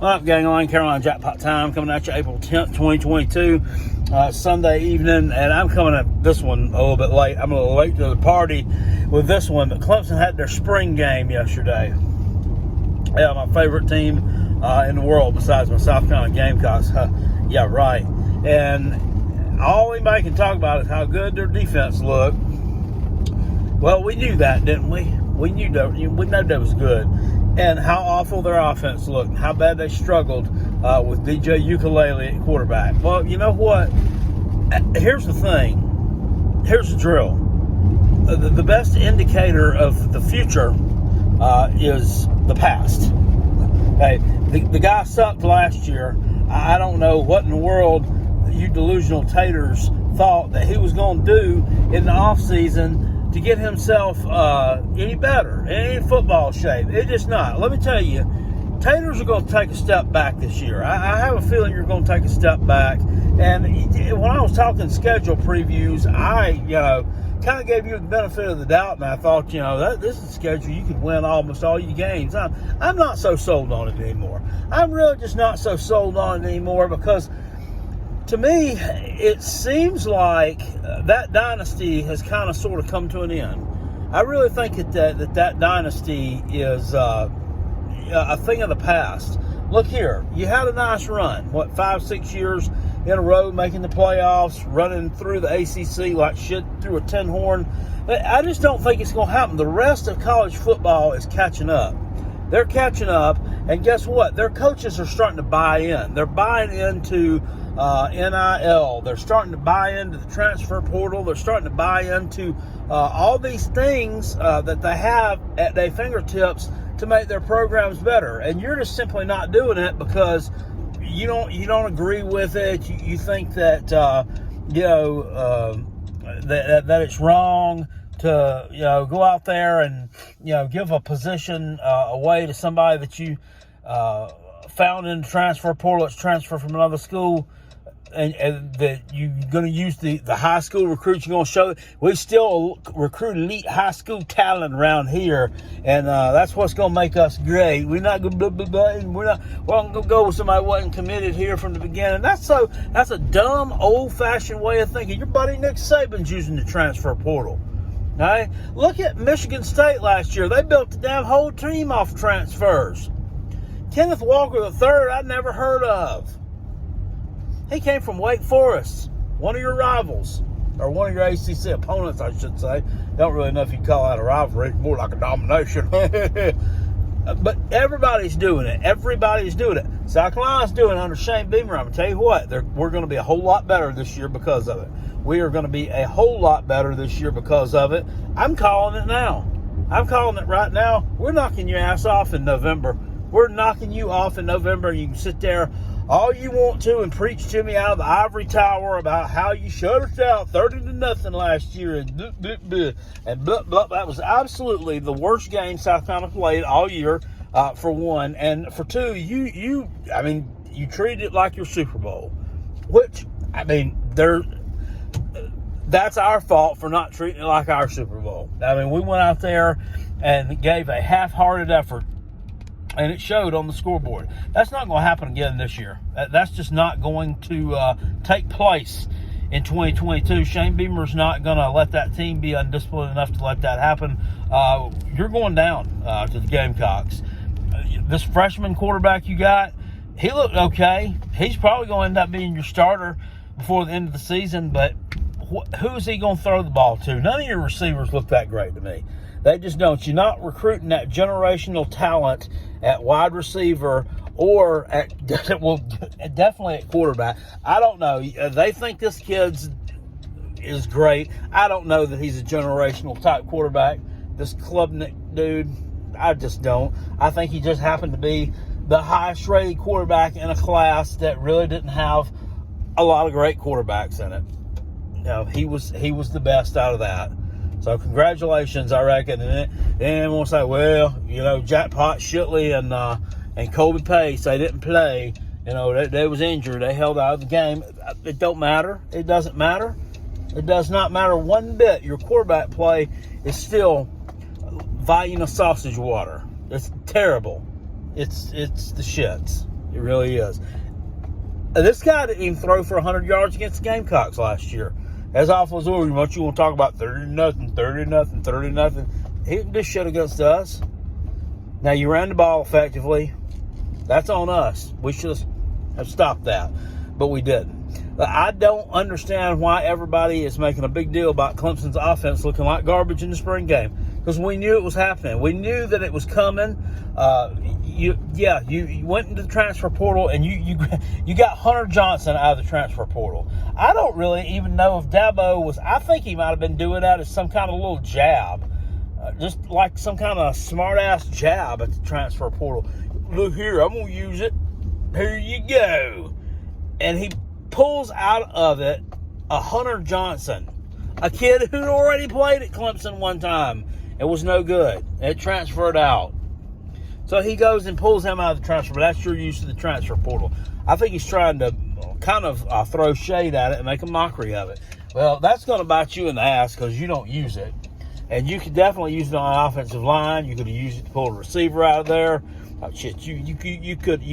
What up, gang? On Carolina Jackpot Time coming at you April 10th, 2022, Sunday evening, and I'm coming at this one a little bit late. I'm a little late to the party with this one, but Clemson had their spring game yesterday. Yeah, my favorite team in the world besides my South Carolina Gamecocks. Yeah, right. And all anybody can talk about is how good their defense looked. Well, we knew that, didn't we? We knew that. We know that was good. And how awful their offense looked, and how bad they struggled with DJ Ukulele at quarterback. Well, you know what? Here's the thing. Here's the drill. The best indicator of the future is the past. Hey, the guy sucked last year. I don't know what in the world you delusional taters thought that he was going to do in the offseason to get himself any better, any football shape. It's just not. Let me tell you, taters are going to take a step back this year. I have a feeling you're going to take a step back. And when I was talking schedule previews, I, kind of gave you the benefit of the doubt, and I thought, this is a schedule you could win almost all your games. I'm not so sold on it anymore. I'm really just not so sold on it anymore because, to me, it seems like that dynasty has kind of sort of come to an end. I really think that dynasty is a thing of the past. Look here, you had a nice run, 5-6 years in a row making the playoffs, running through the ACC like shit through a tin horn. I just don't think it's going to happen. The rest of college football is catching up. They're catching up, and guess what? Their coaches are starting to buy in. They're buying into NIL. They're starting to buy into the transfer portal. They're starting to buy into all these things that they have at their fingertips to make their programs better. And you're just simply not doing it because you don't agree with it. You think that that it's wrong to go out there and give a position away to somebody that you found in the transfer portal that's transferred from another school, and that you're going to use the high school recruits. You're going to show we still recruit elite high school talent around here, and that's what's going to make us great. We're not going to go with somebody who wasn't committed here from the beginning. That's a dumb, old-fashioned way of thinking. Your buddy Nick Saban's using the transfer portal. All right? Look at Michigan State last year. They built the damn whole team off transfers. Kenneth Walker III, I'd never heard of. He came from Wake Forest, one of your rivals, or one of your ACC opponents, I should say. Don't really know if you call that a rivalry, more like a domination. But everybody's doing it. Everybody's doing it. South Carolina's doing it under Shane Beamer. I'm going to tell you what, we're going to be a whole lot better this year because of it. We are going to be a whole lot better this year because of it. I'm calling it now. I'm calling it right now. We're knocking your ass off in November. We're knocking you off in November, and you can sit there all you want to and preach to me out of the ivory tower about how you shut us out 30-0 last year and blah, blah, blah, and blah, blah. That was absolutely the worst game South Carolina played all year, for one. And for two, you treated it like your Super Bowl, which, that's our fault for not treating it like our Super Bowl. We went out there and gave a half-hearted effort, and it showed on the scoreboard. That's not going to happen again this year. That's just not going to take place in 2022. Shane Beamer's not going to let that team be undisciplined enough to let that happen. You're going down to the Gamecocks. This freshman quarterback you got, he looked okay. He's probably going to end up being your starter before the end of the season, but who is he going to throw the ball to? None of your receivers look that great to me. They just don't. You're not recruiting that generational talent at wide receiver or definitely at quarterback. I don't know. They think this kid is great. I don't know that he's a generational type quarterback. This Klubnik dude, I just don't. I think he just happened to be the highest rated quarterback in a class that really didn't have a lot of great quarterbacks in it. He was the best out of that. So congratulations, I reckon. And then we'll say, well, Jackpot, Shitley, and Colby Pace, they didn't play. They was injured. They held out of the game. It don't matter. It doesn't matter. It does not matter one bit. Your quarterback play is still volume of sausage water. It's terrible. It's the shits. It really is. This guy didn't even throw for 100 yards against the Gamecocks last year. As awful as you want to talk about 30-0, 30-0, 30-0. He didn't do shit against us. Now, you ran the ball effectively. That's on us. We should have stopped that, but we didn't. I don't understand why everybody is making a big deal about Clemson's offense looking like garbage in the spring game, because we knew it was happening. We knew that it was coming. You went into the transfer portal and you got Hunter Johnson out of the transfer portal. I don't really even know if Dabo was. I think he might have been doing that as some kind of little jab, just like some kind of smart ass jab at the transfer portal. Look here, I'm gonna use it. Here you go, and he pulls out of it a Hunter Johnson, a kid who'd already played at Clemson one time. It was no good. It transferred out. So he goes and pulls him out of the transfer. But that's your use of the transfer portal. I think he's trying to kind of throw shade at it and make a mockery of it. Well, that's going to bite you in the ass because you don't use it. And you could definitely use it on the offensive line. You could have used it to pull a receiver out of there. You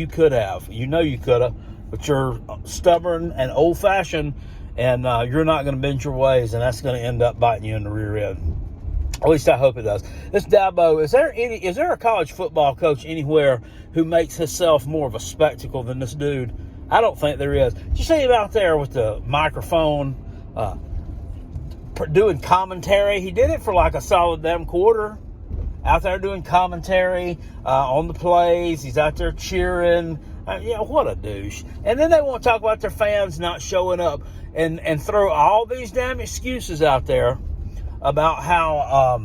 could have. You know you could have. But you're stubborn and old-fashioned, and you're not going to bend your ways, and that's going to end up biting you in the rear end. At least I hope it does. This Dabo, is there a college football coach anywhere who makes himself more of a spectacle than this dude? I don't think there is. Did you see him out there with the microphone doing commentary? He did it for like a solid damn quarter. Out there doing commentary on the plays. He's out there cheering. What a douche. And then they want to talk about their fans not showing up and throw all these damn excuses out there about how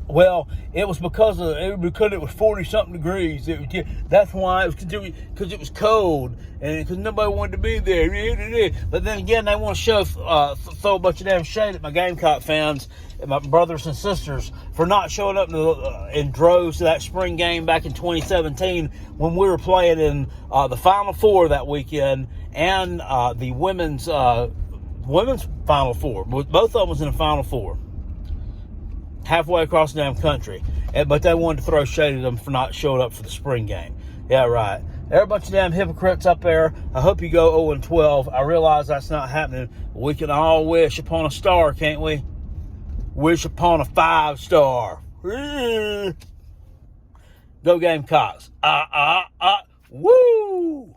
well, it was because it was 40-something degrees. That's why. It was because it was cold and because nobody wanted to be there. But then again, they want to throw a bunch of damn shade at my Gamecock fans and my brothers and sisters for not showing up in droves to that spring game back in 2017 when we were playing in the Final Four that weekend and the women's Final Four. Both of them was in the Final Four. Halfway across the damn country. But they wanted to throw shade at them for not showing up for the spring game. Yeah, right. They're a bunch of damn hypocrites up there. I hope you go 0-12. I realize that's not happening. We can all wish upon a star, can't we? Wish upon a 5-star. Go Gamecocks. Woo!